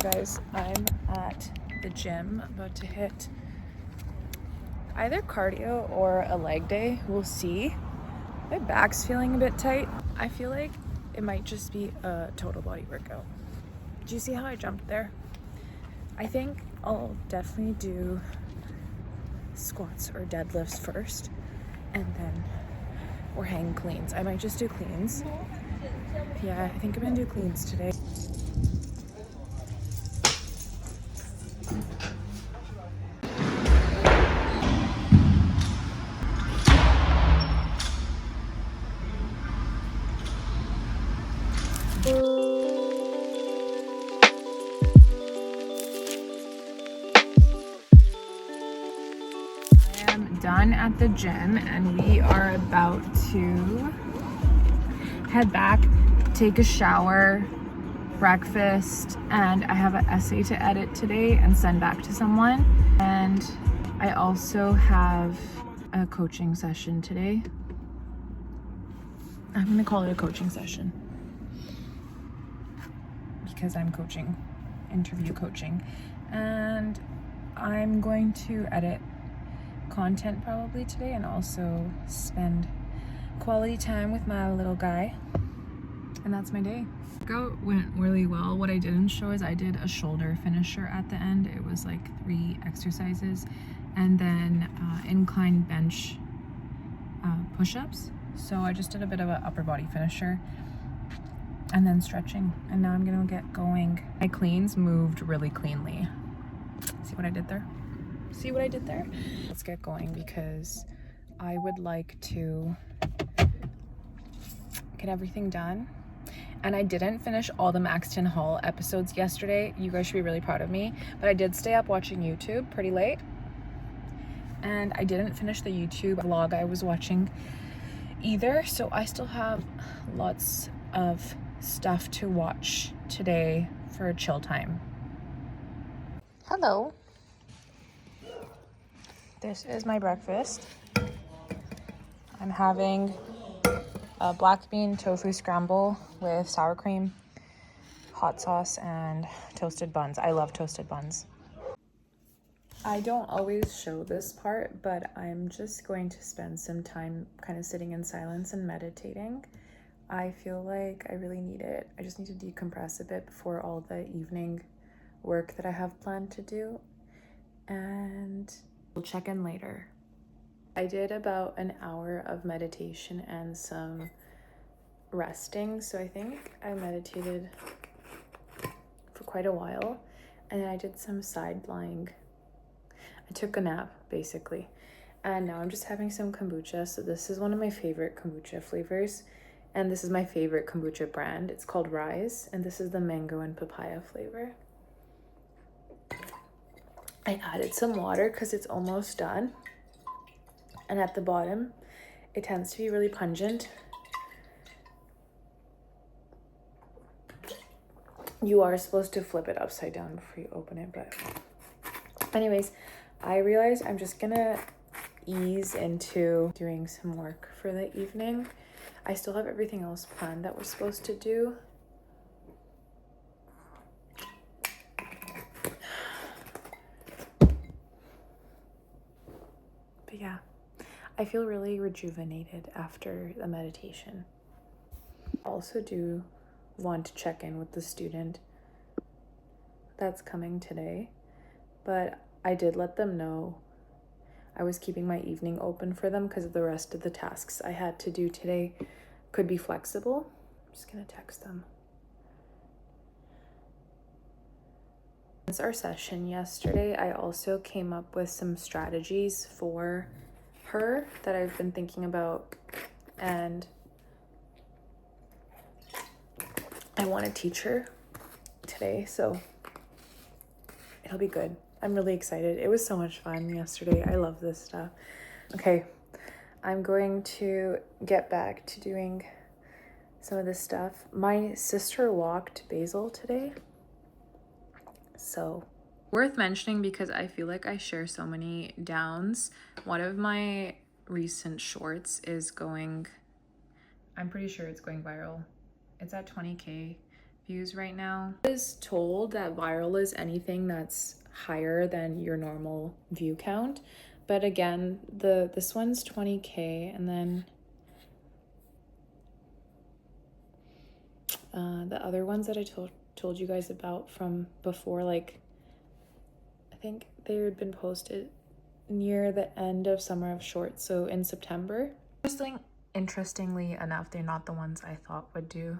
Hey guys, I'm at the gym about to hit either cardio or a leg day. We'll see. My back's feeling a bit tight. I feel like it might just be a total body workout. Do you see how I jumped there? I think I'll definitely do squats or deadlifts first and then or hang cleans. I might just do cleans. Yeah, I think I'm gonna do cleans today. I am done at the gym and we are about to head back, take a shower, breakfast, and I have an essay to edit today and send back to someone. And I also have a coaching session today. I'm gonna call it a coaching session because I'm coaching, interview coaching, and I'm going to edit content probably today and also spend quality time with my little guy. And that's my day. Workout went really well. What I didn't show is I did a shoulder finisher at the end. It was like 3 exercises and then incline bench push-ups. So I just did a bit of an upper body finisher and then stretching. And now I'm gonna get going. My cleans moved really cleanly. See what I did there? See what I did there? Let's get going because I would like to get everything done. And I didn't finish all the Maxton Hall episodes yesterday. You guys should be really proud of me. But I did stay up watching YouTube pretty late. And I didn't finish the YouTube vlog I was watching either. So I still have lots of stuff to watch today for chill time. Hello. This is my breakfast. I'm having a black bean tofu scramble with sour cream, hot sauce, and toasted buns. I love toasted buns. I don't always show this part, but I'm just going to spend some time kind of sitting in silence and meditating. I feel like I really need it. I just need to decompress a bit before all the evening work that I have planned to do. And we'll check in later. I did about an hour of meditation and some resting, so I think I meditated for quite a while, and then I did some side lying. I took a nap basically, and now I'm just having some kombucha. So this is one of my favorite kombucha flavors, and this is my favorite kombucha brand. It's called Rise, and this is the mango and papaya flavor. I added some water because it's almost done, and at the bottom it tends to be really pungent. You are supposed to flip it upside down before you open it, but anyways, I realized I'm just gonna ease into doing some work for the evening. I still have everything else planned that we're supposed to do. But yeah, I feel really rejuvenated after the meditation. I also do want to check in with the student that's coming today, but I did let them know I was keeping my evening open for them because the rest of the tasks I had to do today could be flexible. I'm just gonna text them. Since our session yesterday, I also came up with some strategies for her that I've been thinking about, and I want to teach her today, so it'll be good. I'm really excited. It was so much fun yesterday. I love this stuff. Okay, I'm going to get back to doing some of this stuff. My sister walked Basil today, so worth mentioning because I feel like I share so many downs. One of my recent shorts is going, I'm pretty sure it's going viral. It's at 20K views right now. I was told that viral is anything that's higher than your normal view count, but again, this one's 20K, and then the other ones that I told you guys about from before, like I think they had been posted near the end of Summer of Shorts, so in September. Interestingly enough, they're not the ones I thought would do.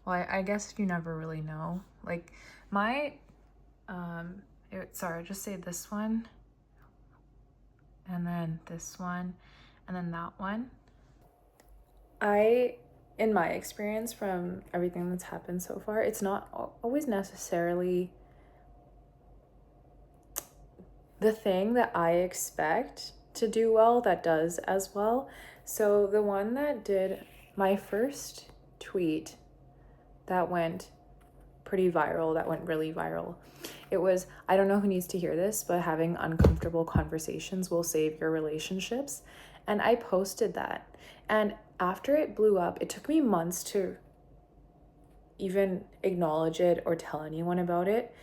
Well, I guess you never really know. Like my, sorry, just say this one, and then this one, and then that one. In my experience from everything that's happened so far, it's not always necessarily the thing that I expect to do well that does as well. So the one that did my first tweet that went pretty viral, that went really viral, it was, I don't know who needs to hear this, but having uncomfortable conversations will save your relationships. And I posted that. And after it blew up, it took me months to even acknowledge it or tell anyone about it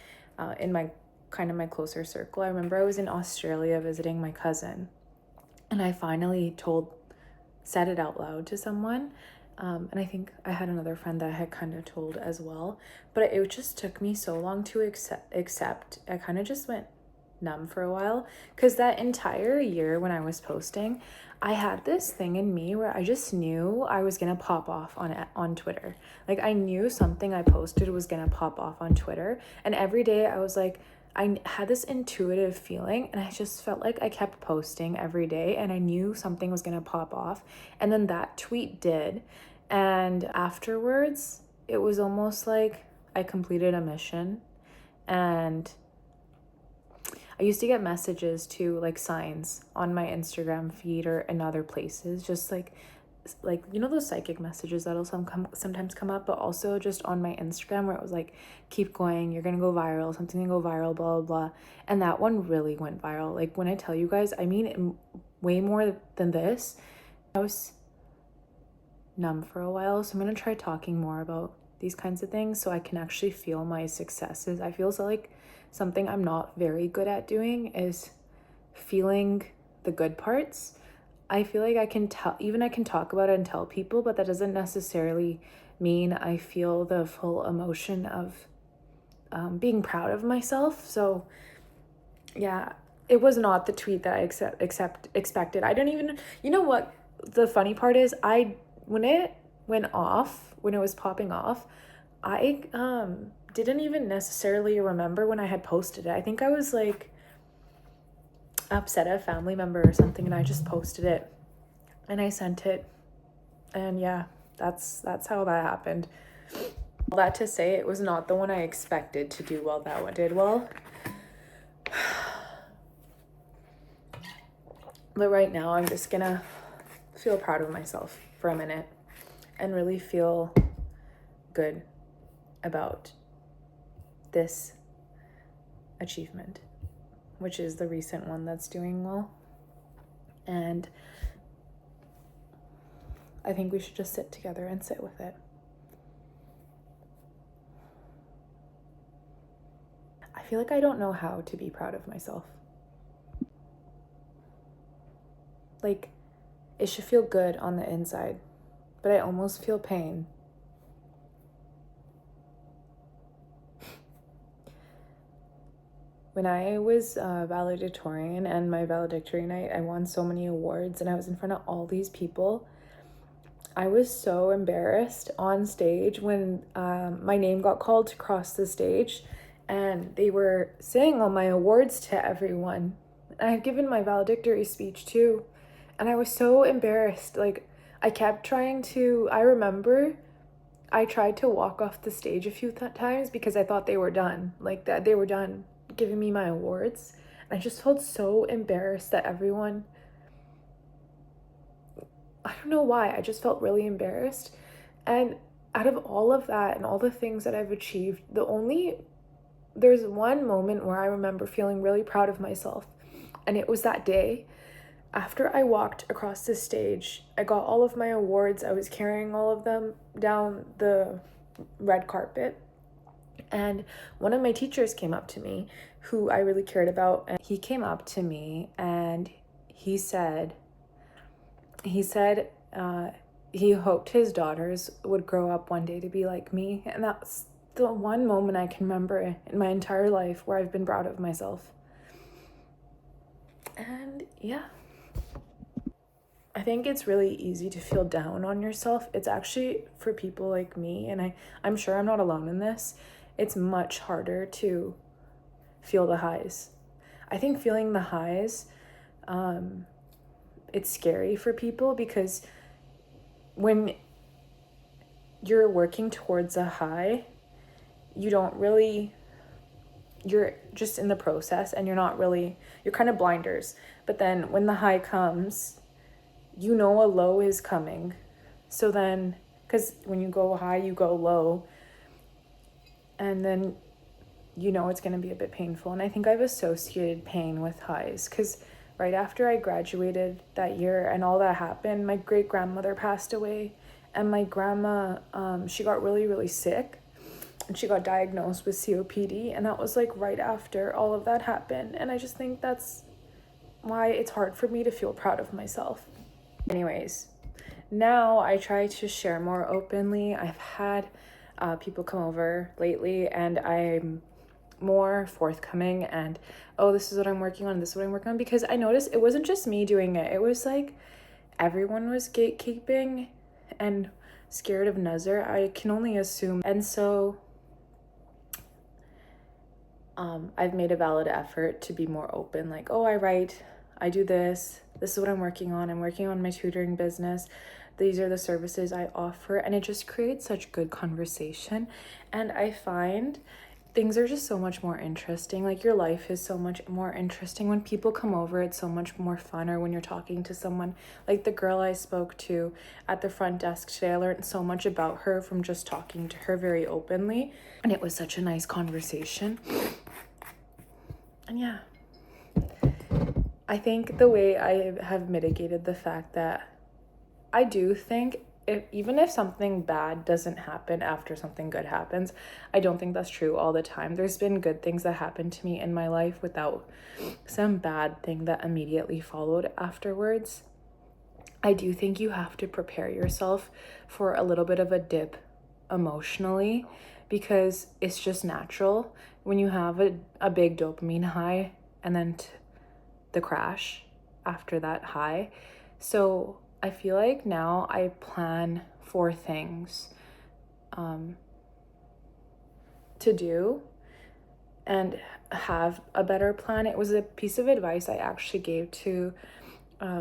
in my my closer circle. I remember I was in Australia visiting my cousin, and I finally said it out loud to someone. And I think I had another friend that I had kind of told as well, but it just took me so long to accept. I kind of just went numb for a while, because that entire year when I was posting, I had this thing in me where I just knew I was gonna pop off on Twitter. Like I knew something I posted was gonna pop off on Twitter, and every day I was like, I had this intuitive feeling, and I just felt like I kept posting every day, and I knew something was gonna pop off. And then that tweet did, and afterwards it was almost like I completed a mission. And I used to get messages too, like signs on my Instagram feed or in other places, just like you know those psychic messages that'll sometimes come up, but also just on my Instagram where it was like, keep going, you're gonna go viral, something can go viral, blah blah blah. And that one really went viral. Like when I tell you guys, I mean way more than this. I was numb for a while, so I'm gonna try talking more about these kinds of things so I can actually feel my successes. I feel so like something I'm not very good at doing is feeling the good parts. I feel like I can talk about it and tell people, but that doesn't necessarily mean I feel the full emotion of being proud of myself. So yeah, it was not the tweet that I expected. I don't even, you know what the funny part is, when it was popping off, I didn't even necessarily remember when I had posted it. I think I was like upset at a family member or something, and I just posted it and I sent it, and yeah, that's how that happened. All that to say, it was not the one I expected to do well. That one did well. But right now I'm just gonna feel proud of myself for a minute and really feel good about this achievement, which is the recent one that's doing well. And I think we should just sit together and sit with it. I feel like I don't know how to be proud of myself. Like, it should feel good on the inside, but I almost feel pain. When I was valedictorian and my valedictory night, I won so many awards and I was in front of all these people. I was so embarrassed on stage when my name got called to cross the stage, and they were saying all my awards to everyone. I had given my valedictory speech too, and I was so embarrassed. Like, I kept I remember I tried to walk off the stage a few times because I thought they were done, like that they were done giving me my awards. And I just felt so embarrassed that everyone, I don't know why, I just felt really embarrassed. And out of all of that and all the things that I've achieved, there's one moment where I remember feeling really proud of myself. And it was that day after I walked across the stage. I got all of my awards. I was carrying all of them down the red carpet. And one of my teachers came up to me, who I really cared about, and he came up to me and he said he hoped his daughters would grow up one day to be like me. And that's the one moment I can remember in my entire life where I've been proud of myself. And yeah, I think it's really easy to feel down on yourself. It's actually, for people like me, and I'm sure I'm not alone in this, it's much harder to feel the highs. I think feeling the highs, it's scary for people, because when you're working towards a high, you're just in the process, and you're kind of blinders. But then when the high comes, you know a low is coming. So then, because when you go high, you go low, and then you know it's going to be a bit painful. And I think I've associated pain with highs, because right after I graduated that year and all that happened, my great-grandmother passed away, and my grandma, she got really, really sick, and she got diagnosed with COPD, and that was like right after all of that happened. And I just think that's why it's hard for me to feel proud of myself. Anyways, now I try to share more openly. I've had people come over lately, and I'm more forthcoming, and this is what I'm working on, because I noticed it wasn't just me doing it. It was like everyone was gatekeeping and scared of Nazar, I can only assume. And so I've made a valid effort to be more open, like, I write, I do this is what I'm working on my tutoring business, these are the services I offer. And it just creates such good conversation, and I find things are just so much more interesting. Like, your life is so much more interesting when people come over. It's so much more fun. Or when you're talking to someone like the girl I spoke to at the front desk today, I learned so much about her from just talking to her very openly, and it was such a nice conversation. And yeah, I think the way I have mitigated the fact that I do think even if something bad doesn't happen after something good happens, I don't think that's true all the time. There's been good things that happened to me in my life without some bad thing that immediately followed afterwards. I do think you have to prepare yourself for a little bit of a dip emotionally, because it's just natural when you have a big dopamine high and then the crash after that high. So I feel like now I plan for things to do and have a better plan. It was a piece of advice I actually gave to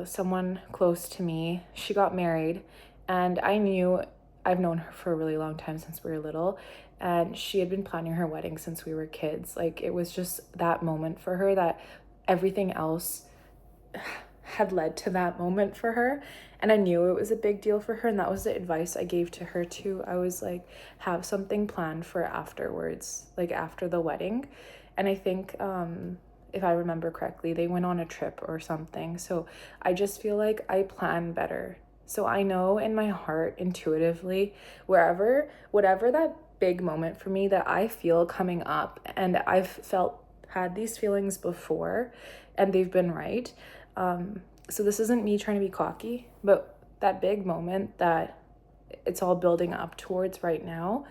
someone close to me. She got married, and I've known her for a really long time, since we were little, and she had been planning her wedding since we were kids. Like, it was just that moment for her, that everything else had led to that moment for her, and I knew it was a big deal for her, and that was the advice I gave to her too. I was like, have something planned for afterwards, like after the wedding. And I think if I remember correctly, they went on a trip or something. So I just feel like I plan better. So I know in my heart, intuitively, whatever that big moment for me that I feel coming up, and I've had these feelings before, and they've been right. So this isn't me trying to be cocky, but that big moment that it's all building up towards right now,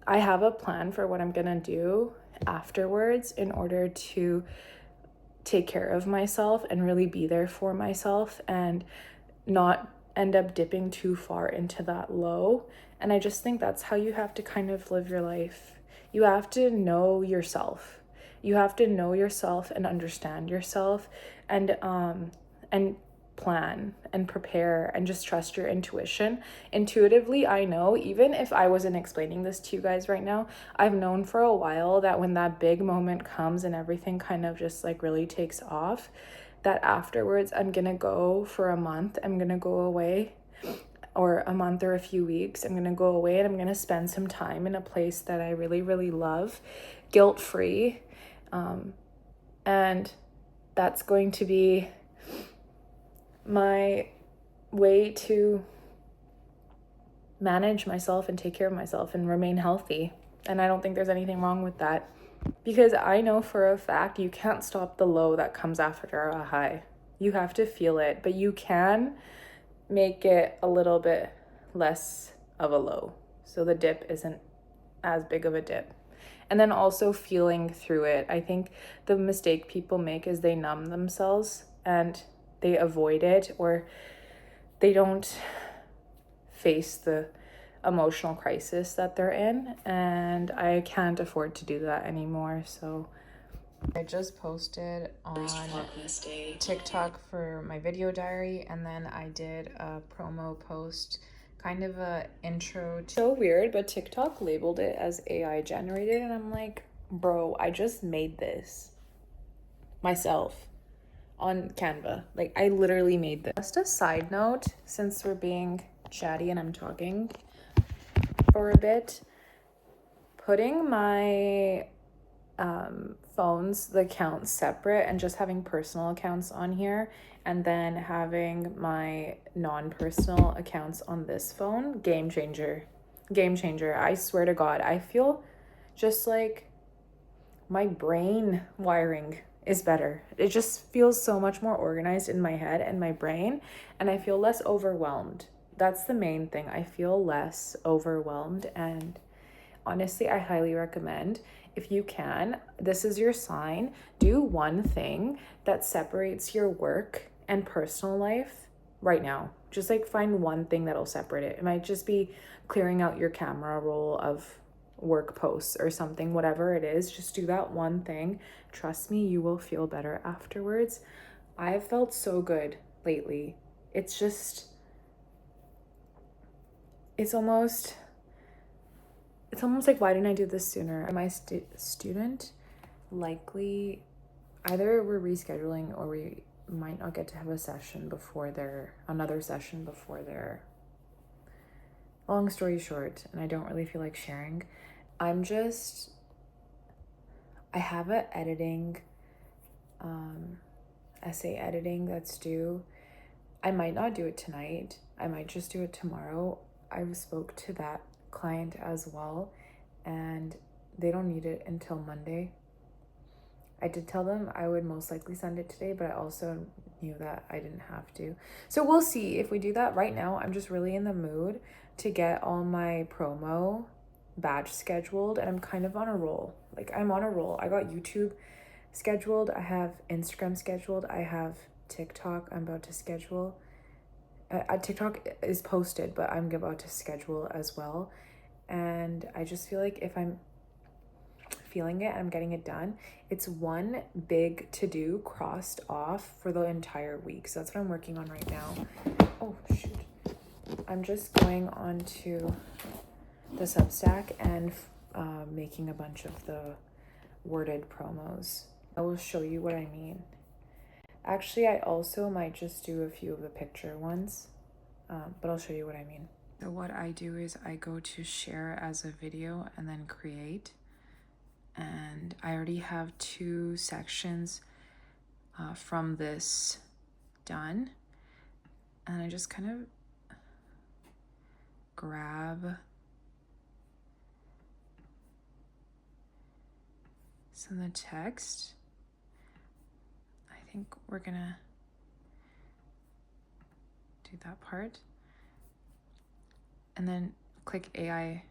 I have a plan for what I'm gonna do afterwards in order to take care of myself and really be there for myself and not end up dipping too far into that low. And I just think that's how you have to kind of live your life. You have to know yourself. You have to know yourself and understand yourself, and plan and prepare and just trust your intuition. Intuitively, I know, even if I wasn't explaining this to you guys right now, I've known for a while that when that big moment comes and everything kind of just like really takes off, that afterwards I'm gonna go for a month. I'm gonna go away, or a month or a few weeks. I'm gonna go away and I'm gonna spend some time in a place that I really, really love, guilt-free. And that's going to be my way to manage myself and take care of myself and remain healthy. And I don't think there's anything wrong with that, because I know for a fact you can't stop the low that comes after a high. You have to feel it, but you can make it a little bit less of a low, so the dip isn't as big of a dip. And then also feeling through it. I think the mistake people make is they numb themselves and they avoid it, or they don't face the emotional crisis that they're in, and I can't afford to do that anymore. So I just posted on TikTok for my video diary, and then I did a promo post, kind of a intro to... So weird, but TikTok labeled it as AI generated, and I'm like, bro, I just made this myself on Canva. Like, I literally made this. Just a side note, since we're being chatty and I'm talking for a bit, putting my phones, the accounts separate, and just having personal accounts on here, and then having my non-personal accounts on this phone, game changer. I swear to God, I feel just like my brain wiring is better. It just feels so much more organized in my head and my brain, and I feel less overwhelmed. That's the main thing. I feel less overwhelmed, and honestly, I highly recommend, if you can, this is your sign, do one thing that separates your work and personal life right now. Just like find one thing that'll separate it. It might just be clearing out your camera roll of work posts or something, whatever it is. Just do that one thing. Trust me, you will feel better afterwards. I've felt so good lately. It's just, it's almost like, why didn't I do this sooner? My student, likely either we're rescheduling or we might not get to have another session before their, long story short, and I don't really feel like sharing. I have a editing, essay editing that's due. I might not do it tonight. I might just do it tomorrow. I spoke to that client as well, and they don't need it until Monday. I did tell them I would most likely send it today, but I also knew that I didn't have to. So we'll see if we do that. Right now, I'm just really in the mood to get all my promo batch scheduled, and I'm kind of on a roll. Like, I'm on a roll. I got YouTube scheduled. I have Instagram scheduled. I have TikTok I'm about to schedule. TikTok is posted, but I'm about to schedule as well. And I just feel like if I'm feeling it, I'm getting it done. It's one big to-do crossed off for the entire week. So that's what I'm working on right now. Oh, shoot. I'm just going on to the Substack and making a bunch of the worded promos. I will show you what I mean. Actually, I also might just do a few of the picture ones, but I'll show you what I mean. So what I do is I go to share as a video and then create. And I already have 2 sections from this done. And I just kind of grab some of the text. I think we're gonna do that part. And then click AI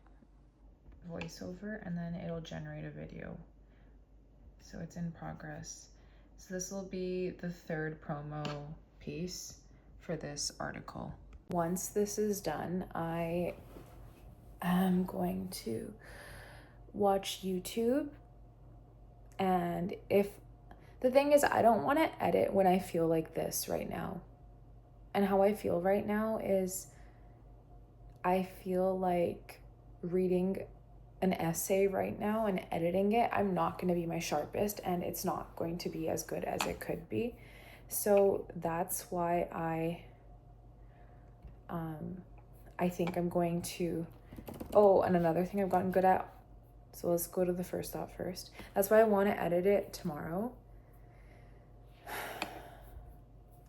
voiceover, and then it'll generate a video. So it's in progress. So this will be the 3rd promo piece for this article. Once this is done, I am going to watch YouTube. And if the thing is, I don't want to edit when I feel like this right now. And how I feel right now is I feel like reading an essay right now and editing it, I'm not going to be my sharpest, and it's not going to be as good as it could be. So that's why I think I'm going to, oh, and another thing I've gotten good at, so let's go to the first thought first. That's why I want to edit it tomorrow.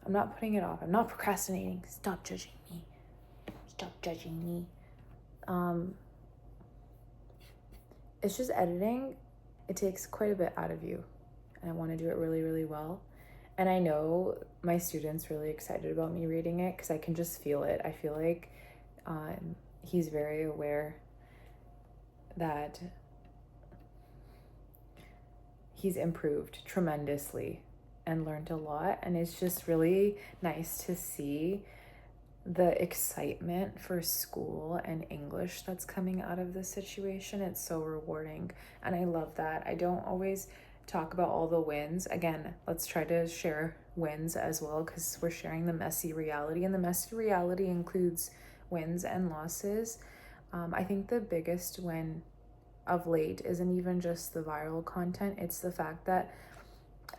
I'm not putting it off. I'm not procrastinating. Stop judging me. Stop judging me. it's just editing. It takes quite a bit out of you, and I want to do it really, really well. And I know my students really excited about me reading it because I can just feel it. I feel like he's very aware that he's improved tremendously and learned a lot, and it's just really nice to see the excitement for school and English that's coming out of this situation. It's so rewarding, and I love that. I don't always talk about all the wins. Again, let's try to share wins as well, because we're sharing the messy reality, and the messy reality includes wins and losses. I think the biggest win of late isn't even just the viral content, it's the fact that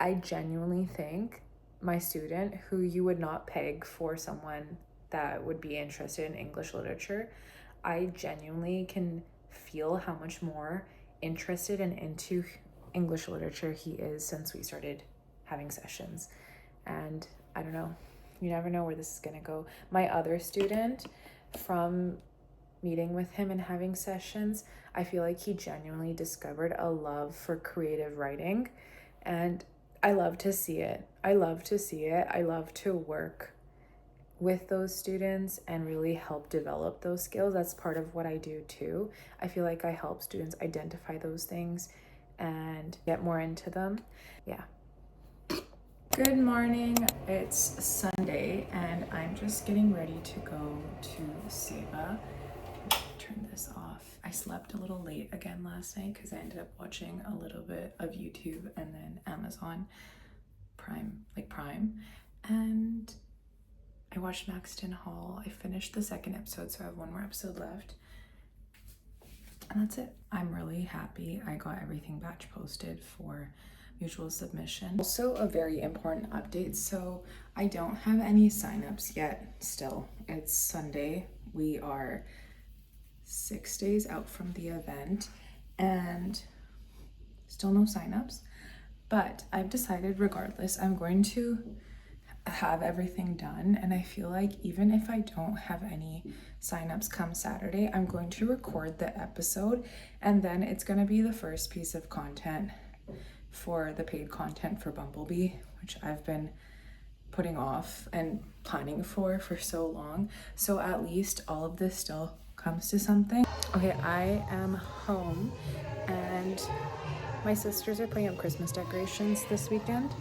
I genuinely think my student, who you would not peg for someone that would be interested in English literature, I genuinely can feel how much more interested and into English literature he is since we started having sessions. And I don't know, you never know where this is gonna go. My other student, from meeting with him and having sessions, I feel like he genuinely discovered a love for creative writing, and I love to see it. I love to work with those students and really help develop those skills. That's part of what I do too. I feel like I help students identify those things and get more into them. Yeah. Good morning. It's Sunday and I'm just getting ready to go to Seva. Turn this off. I slept a little late again last night because I ended up watching a little bit of YouTube and then Amazon Prime, and I watched Maxton Hall. I finished the second episode, so I have one more episode left. And that's it. I'm really happy I got everything batch posted for mutual submission. Also, a very important update. So I don't have any signups yet still. It's Sunday. We are 6 days out from the event and still no signups. But I've decided regardless, I'm going to have everything done, and I feel like even if I don't have any signups come Saturday, I'm going to record the episode, and then it's going to be the first piece of content for the paid content for Bumblebee, which I've been putting off and planning for so long. So at least all of this still comes to something. Okay, I am home and my sisters are putting up Christmas decorations this weekend.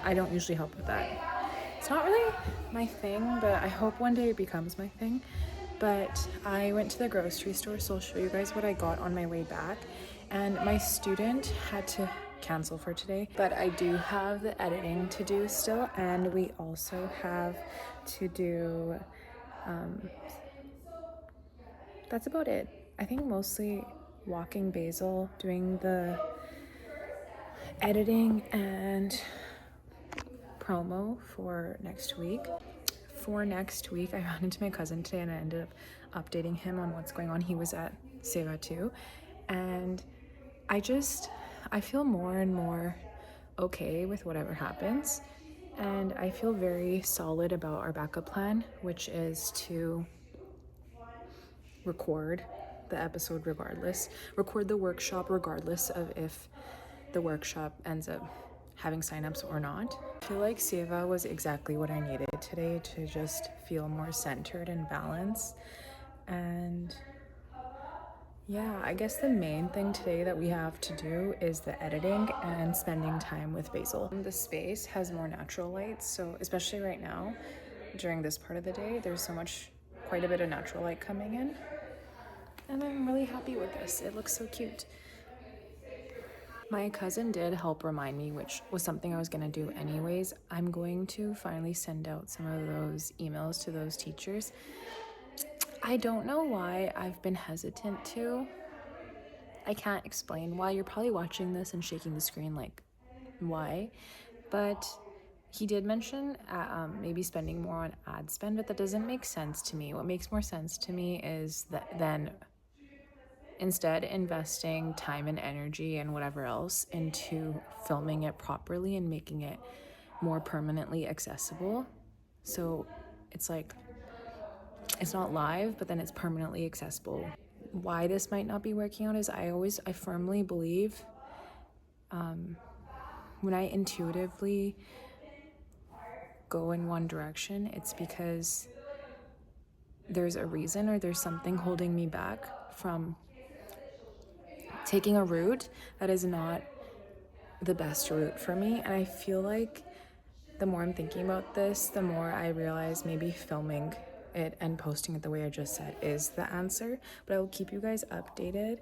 I don't usually help with that. It's not really my thing, but I hope one day it becomes my thing. But I went to the grocery store, so I'll show you guys what I got on my way back. And my student had to cancel for today, but I do have the editing to do still, and we also have to do, that's about it. I think mostly walking Basil, doing the editing and promo for next week. For next week, I ran into my cousin today and I ended up updating him on what's going on. He was at Seva too. And I feel more and more okay with whatever happens. And I feel very solid about our backup plan, which is to record the episode regardless, record the workshop regardless of if the workshop ends up having signups or not. I feel like Seva was exactly what I needed today to just feel more centered and balanced. And yeah, I guess the main thing today that we have to do is the editing and spending time with Basil. The space has more natural light, so especially right now, during this part of the day, there's quite a bit of natural light coming in. And I'm really happy with this. It looks so cute. My cousin did help remind me, which was something I was going to do anyways. I'm going to finally send out some of those emails to those teachers. I don't know why I've been hesitant to. I can't explain why. You're probably watching this and shaking the screen like, why? But he did mention maybe spending more on ad spend, but that doesn't make sense to me. What makes more sense to me is that then instead investing time and energy and whatever else into filming it properly and making it more permanently accessible. So it's like, it's not live, but then it's permanently accessible. why this might not be working out is I firmly believe when I intuitively go in one direction, it's because there's a reason or there's something holding me back from taking a route that is not the best route for me. And I feel like the more I'm thinking about this, the more I realize maybe filming it and posting it the way I just said is the answer. But I will keep you guys updated.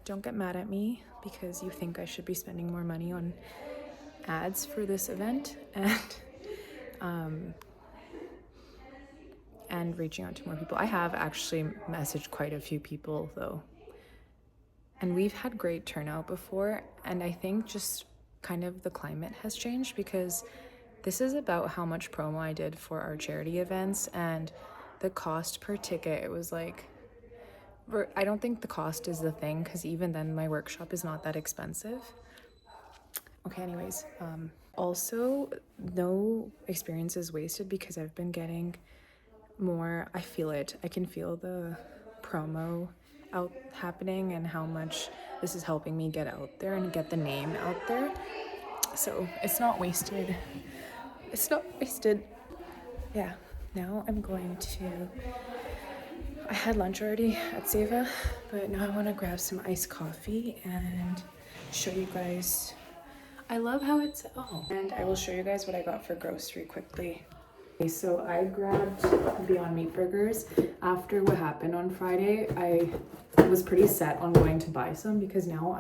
Don't get mad at me because you think I should be spending more money on ads for this event and reaching out to more people. I have actually messaged quite a few people though, and we've had great turnout before, and I think just kind of the climate has changed because this is about how much promo I did for our charity events, and the cost per ticket, it was like, I don't think the cost is the thing because even then my workshop is not that expensive. Okay, anyways, also no experience is wasted because I've been getting more, I feel it. I can feel the promo out happening and how much this is helping me get out there and get the name out there. So it's not wasted. It's not wasted. Yeah, now I'm going to, I had lunch already at Seva, but now I want to grab some iced coffee and show you guys. I love how it's, and I will show you guys what I got for grocery quickly. Okay, so I grabbed Beyond Meat burgers. After what happened on Friday, I was pretty set on going to buy some because now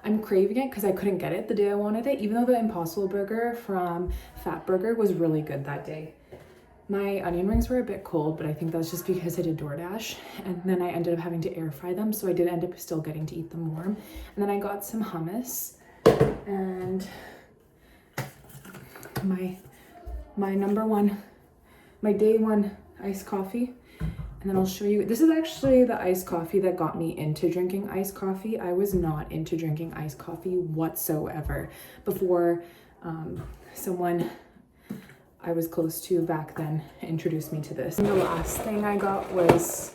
I'm craving it because I couldn't get it the day I wanted it, even though the Impossible Burger from Fat Burger was really good that day. My onion rings were a bit cold, but I think that's just because I did DoorDash, and then I ended up having to air fry them, so I did end up still getting to eat them warm. And then I got some hummus and my number one, my day one iced coffee. And then I'll show you, this is actually the iced coffee that got me into drinking iced coffee. I was not into drinking iced coffee whatsoever before someone I was close to back then introduced me to this. And the last thing I got was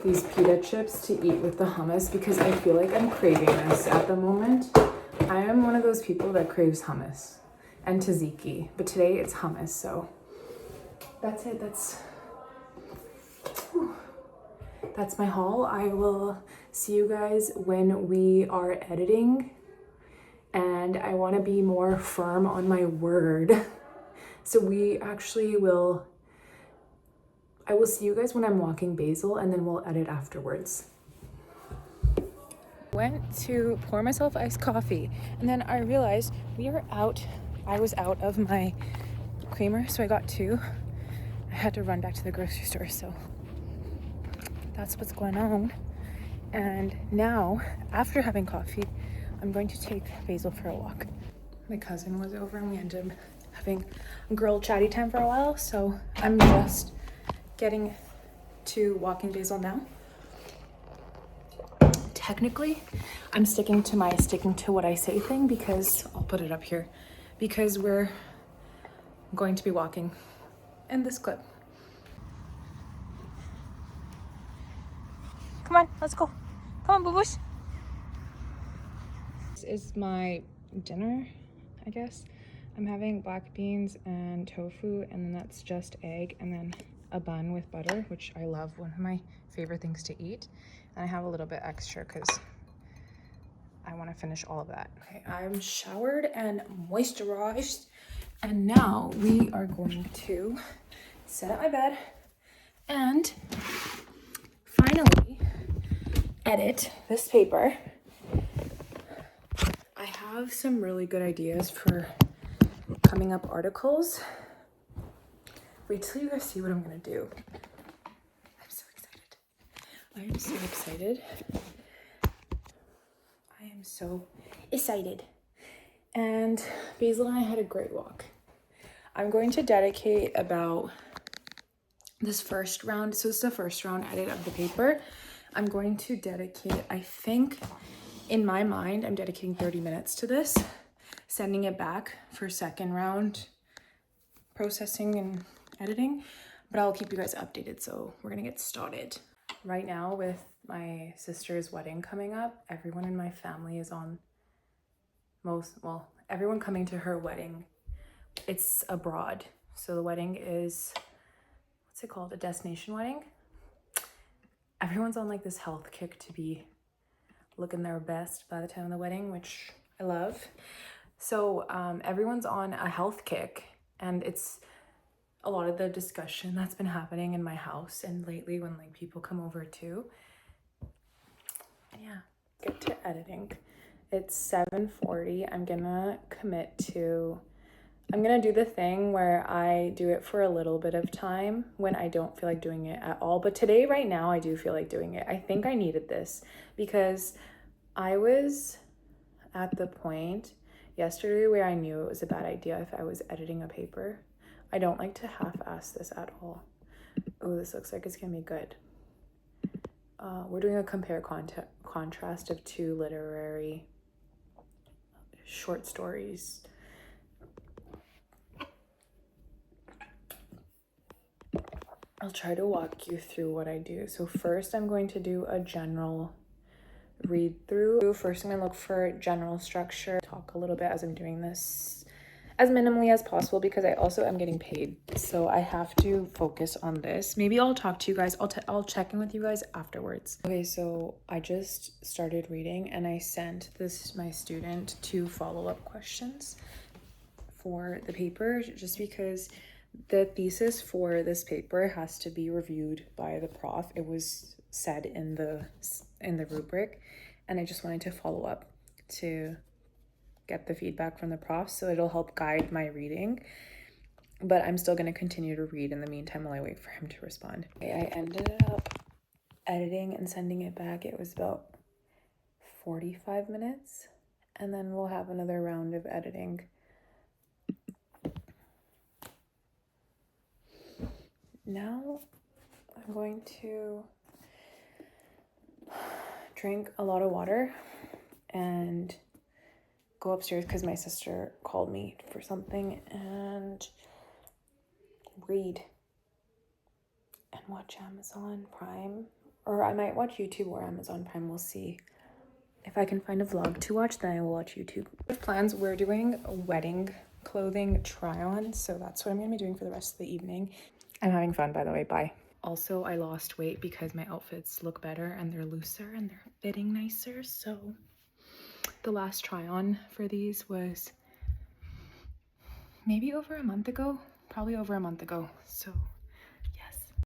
these pita chips to eat with the hummus because I feel like I'm craving this at the moment. I am one of those people that craves hummus and tzatziki, but today it's hummus, so that's it. That's my haul. I will see you guys when we are editing, and I want to be more firm on my word. So I will see you guys when I'm walking Basil, and then we'll edit afterwards. Went to pour myself iced coffee, and then I realized I was out of my creamer, so I got two. I had to run back to the grocery store, so that's what's going on. And now, after having coffee, I'm going to take Basil for a walk. My cousin was over and we ended up having a girl chatty time for a while, so I'm just getting to walking Basil now. Technically, I'm sticking to what I say thing because I'll put it up here because we're going to be walking in this clip. Come on, let's go. Come on, boo-boos. This is my dinner, I guess. I'm having black beans and tofu, and then that's just egg, and then a bun with butter, which I love, one of my favorite things to eat. And I have a little bit extra because I want to finish all of that. Okay, I'm showered and moisturized, and now we are going to set up my bed and finally edit this paper. I have some really good ideas for coming up articles. Wait till you guys see what I'm gonna do. I'm so excited. I am so excited. I am so excited. And Basil and I had a great walk. I'm going to dedicate about this first round. So it's the first round edit of the paper. I'm going to dedicate, I think in my mind, I'm dedicating 30 minutes to this, sending it back for second round processing and editing, but I'll keep you guys updated. So we're gonna get started. Right now, with my sister's wedding coming up, everyone in my family is on everyone coming to her wedding, it's abroad. So the wedding is, what's it called? A destination wedding? Everyone's on like this health kick to be looking their best by the time of the wedding, which I love. So everyone's on a health kick, and it's a lot of the discussion that's been happening in my house and lately when like people come over too. Yeah, get to editing. It's 7:40. I'm gonna do the thing where I do it for a little bit of time when I don't feel like doing it at all. But today, right now, I do feel like doing it. I think I needed this because I was at the point yesterday where I knew it was a bad idea if I was editing a paper. I don't like to half-ass this at all. Oh, this looks like it's gonna be good. We're doing a contrast of 2 literary short stories. I'll try to walk you through what I do. So first I'm going to do a general read through. First I'm gonna look for general structure, talk a little bit as I'm doing this as minimally as possible because I also am getting paid. So I have to focus on this. Maybe I'll talk to you guys. I'll check in with you guys afterwards. Okay, so I just started reading and I sent my student 2 follow-up questions for the paper just because the thesis for this paper has to be reviewed by the prof. It was said in the rubric, and I just wanted to follow up to get the feedback from the prof, so it'll help guide my reading. But I'm still going to continue to read in the meantime while I wait for him to respond. Okay, I ended up editing and sending it back. It was about 45 minutes, and then we'll have another round of editing. Now I'm going to drink a lot of water and go upstairs because my sister called me for something, and read and watch Amazon Prime, or I might watch YouTube or Amazon Prime. We'll see. If I can find a vlog to watch, then I will watch YouTube. With plans, we're doing a wedding clothing try-on, so that's what I'm gonna be doing for the rest of the evening. I'm having fun, by the way. Bye. Also, I lost weight because my outfits look better and they're looser and they're fitting nicer. So the last try-on for these was maybe over a month ago, probably over a month ago. So